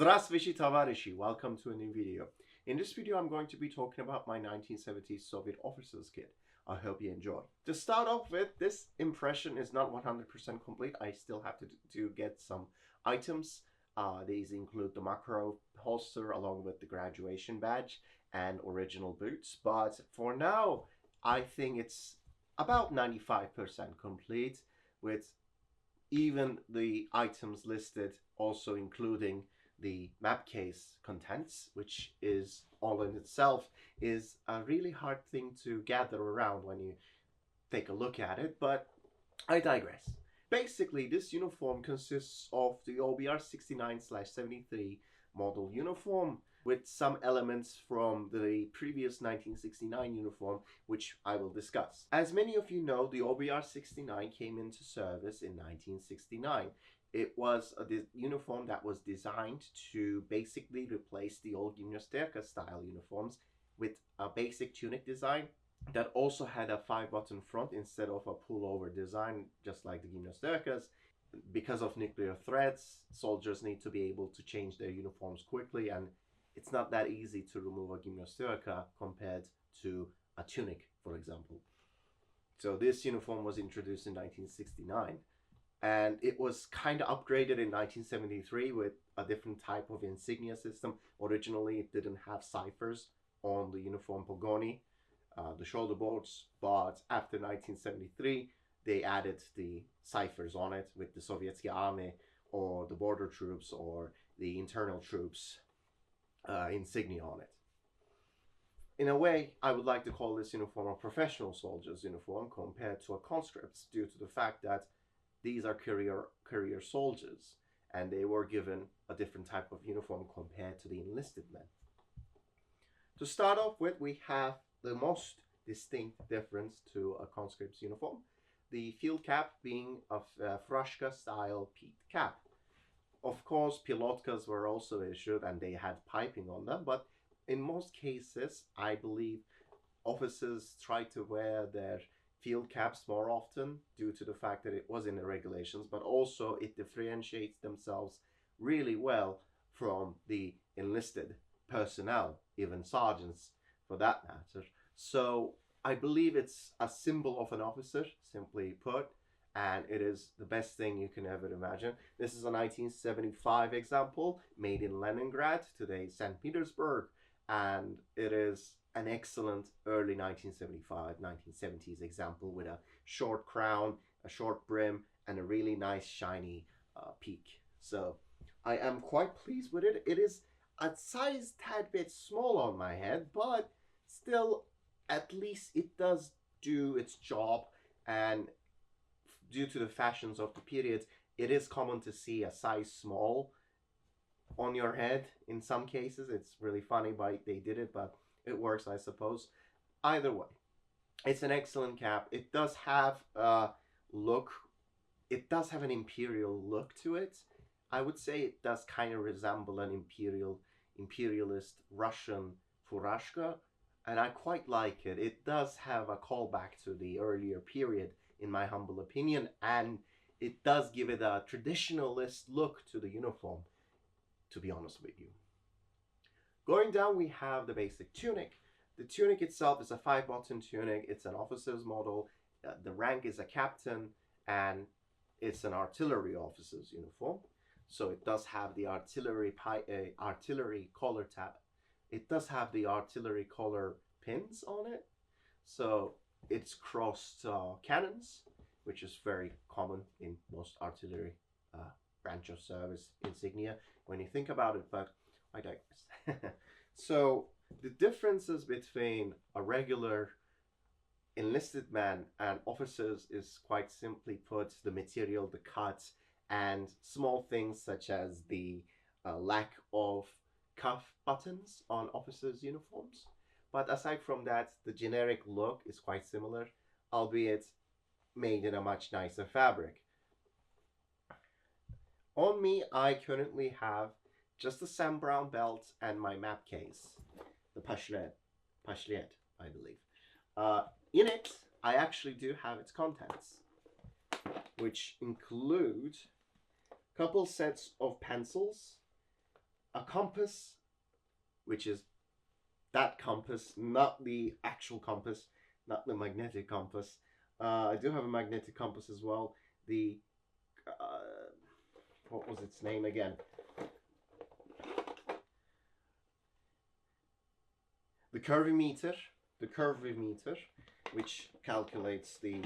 Здравствуйте, товарищи! Welcome to a new video. In this video, I'm going to be talking about my 1970s Soviet officer's kit. I hope you enjoy. To start off with, this impression is not 100% complete. I still have to get some items. These include the macro holster along with the graduation badge and original boots. But for now, I think it's about 95% complete, with even the items listed also including the map case contents, which is all in itself is a really hard thing to gather around when you take a look at it, but I digress. Basically, this uniform consists of the OBR69/73 model uniform with some elements from the previous 1969 uniform, which I will discuss. As many of you know, the OBR69 came into service in 1969. It was a uniform that was designed to basically replace the old gimnasterka style uniforms with a basic tunic design that also had a 5-button front instead of a pullover design, just like the gimnasterkas. Because of nuclear threats, soldiers need to be able to change their uniforms quickly, and it's not that easy to remove a gimnasterka compared to a tunic, for example. So this uniform was introduced in 1969. And it was kind of upgraded in 1973 with a different type of insignia system. Originally, it didn't have ciphers on the uniform pogoni, the shoulder bolts, but after 1973, they added the ciphers on it with the Sovietsky Army or the border troops or the internal troops insignia on it. In a way, I would like to call this uniform a professional soldier's uniform compared to a conscript's, due to the fact that these are career soldiers, and they were given a different type of uniform compared to the enlisted men. To start off with, we have the most distinct difference to a conscript's uniform, the field cap being a frashka style peaked cap. Of course, pilotkas were also issued and they had piping on them, but in most cases, I believe officers tried to wear their field caps more often due to the fact that it was in the regulations, but also it differentiates themselves really well from the enlisted personnel, even sergeants for that matter. So I believe it's a symbol of an officer, simply put, and it is the best thing you can ever imagine. This is a 1975 example made in Leningrad, today St. Petersburg, and it is an excellent early 1975, 1970s example with a short crown, a short brim, and a really nice shiny peak. So I am quite pleased with it. It is a size tad bit small on my head, but still at least it does do its job, and due to the fashions of the period, it is common to see a size small on your head in some cases. It's really funny why they did it, but it works, I suppose. Either way, it's an excellent cap. It does have a look. It does have an imperial look to it. I would say it does kind of resemble an imperialist Russian furashka, and I quite like it. It does have a callback to the earlier period, in my humble opinion, and it does give it a traditionalist look to the uniform, to be honest with you. Going down, we have the basic tunic. The tunic itself is a 5-button tunic. It's an officer's model. The rank is a captain, and it's an artillery officer's uniform. So it does have the artillery collar tab. It does have the artillery collar pins on it. So it's crossed cannons, which is very common in most artillery branch of service insignia when you think about it, but I digress. So the differences between a regular enlisted man and officers is quite simply put the material, the cuts, and small things such as the lack of cuff buttons on officers' uniforms. But aside from that, the generic look is quite similar, albeit made in a much nicer fabric. On me, I currently have just the Sam Brown belt and my map case, the Pashlet, I believe. In it, I actually do have its contents, which include a couple sets of pencils, a compass, which is that compass, not the actual compass, not the magnetic compass. I do have a magnetic compass as well. The what was its name again? The curvimeter, which calculates the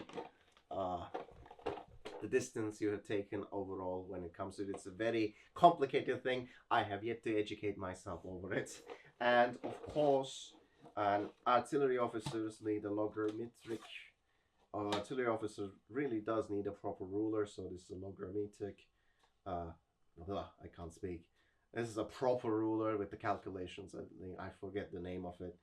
distance you have taken overall when it comes to it. It's a very complicated thing. I have yet to educate myself over it. And of course, an artillery officers need a logarithmic. Artillery officer really does need a proper ruler, so this is a logarithmic. I can't speak. This is a proper ruler with the calculations. I forget the name of it.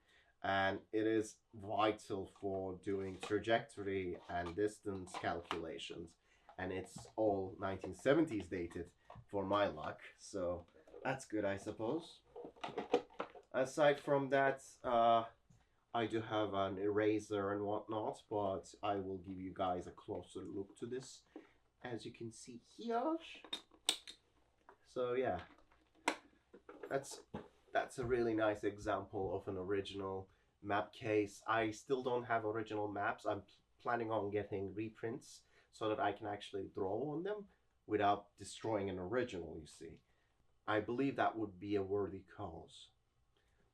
And it is vital for doing trajectory and distance calculations. And it's all 1970s dated for my luck. So that's good, I suppose. Aside from that, I do have an eraser and whatnot, but I will give you guys a closer look to this, as you can see here. So yeah, that's a really nice example of an original map case. I still don't have original maps. I'm planning on getting reprints so that I can actually draw on them without destroying an original, you see. I believe that would be a worthy cause.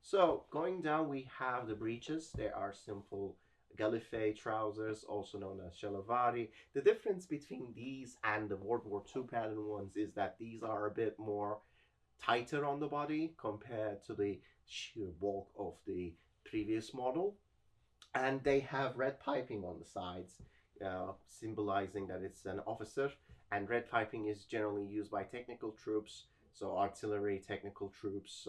So going down, we have the breeches. They are simple Gallifet trousers, also known as Chalavari. The difference between these and the World War II pattern ones is that these are a bit more tighter on the body compared to the sheer bulk of the previous model. And they have red piping on the sides, symbolizing that it's an officer. And red piping is generally used by technical troops, so artillery, technical troops,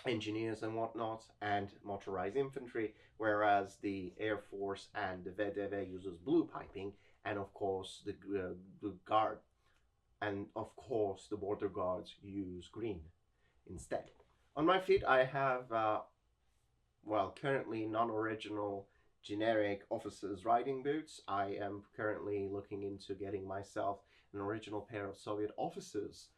engineers and whatnot, and motorized infantry, whereas the Air Force and the VDV uses blue piping, and of course the guard, and of course the border guards use green instead. On my feet I have, well, currently non-original generic officers' riding boots. I am currently looking into getting myself an original pair of Soviet officers'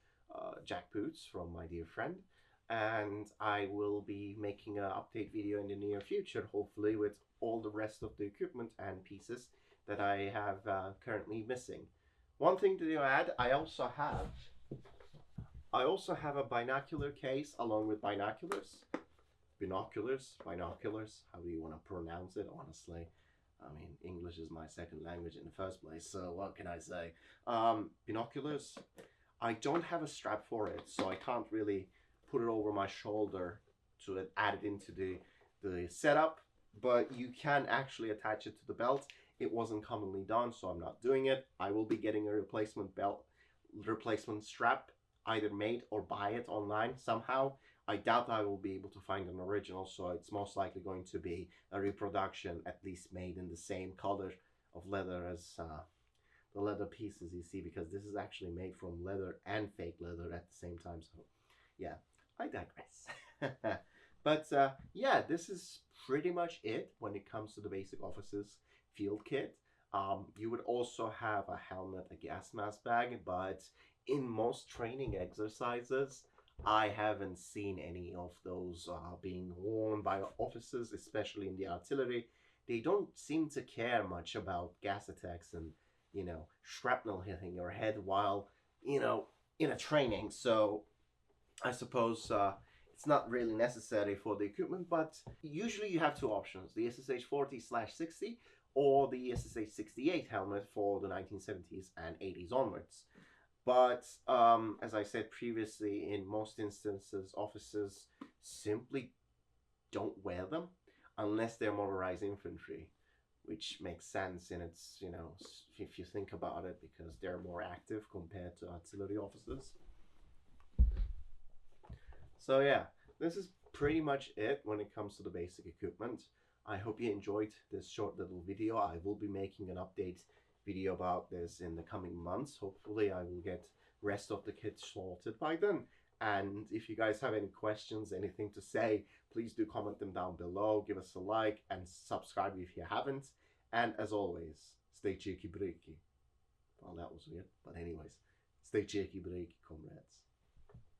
jack boots from my dear friend, and I will be making an update video in the near future, hopefully with all the rest of the equipment and pieces that I have currently missing. One thing to add, I also have a binocular case along with binoculars. Binoculars, how do you want to pronounce it, honestly? I mean, English is my second language in the first place, so what can I say? Binoculars, I don't have a strap for it, so I can't really put it over my shoulder to add it into the setup, but you can actually attach it to the belt. It wasn't commonly done, so I'm not doing it. I will be getting a replacement strap, either made or buy it online somehow. I doubt I will be able to find an original, so it's most likely going to be a reproduction, at least made in the same color of leather as the leather pieces you see, because this is actually made from leather and fake leather at the same time. So yeah, I digress. But yeah, this is pretty much it when it comes to the basic officer's field kit. You would also have a helmet, a gas mask bag, but in most training exercises, I haven't seen any of those being worn by officers, especially in the artillery. They don't seem to care much about gas attacks and, you know, shrapnel hitting your head while, you know, in a training. So I suppose it's not really necessary for the equipment, but usually you have two options, the SSH-40/60 or the SSH-68 helmet for the 1970s and 80s onwards. But as I said previously, in most instances, officers simply don't wear them unless they're motorized infantry, which makes sense in its, you know, if you think about it, because they're more active compared to artillery officers. So yeah, this is pretty much it when it comes to the basic equipment. I hope you enjoyed this short little video. I will be making an update video about this in the coming months. Hopefully I will get rest of the kit sorted by then. And if you guys have any questions, anything to say, please do comment them down below. Give us a like and subscribe if you haven't. And as always, stay cheeky breaky. Well, that was weird, but anyways, stay cheeky breaky, comrades.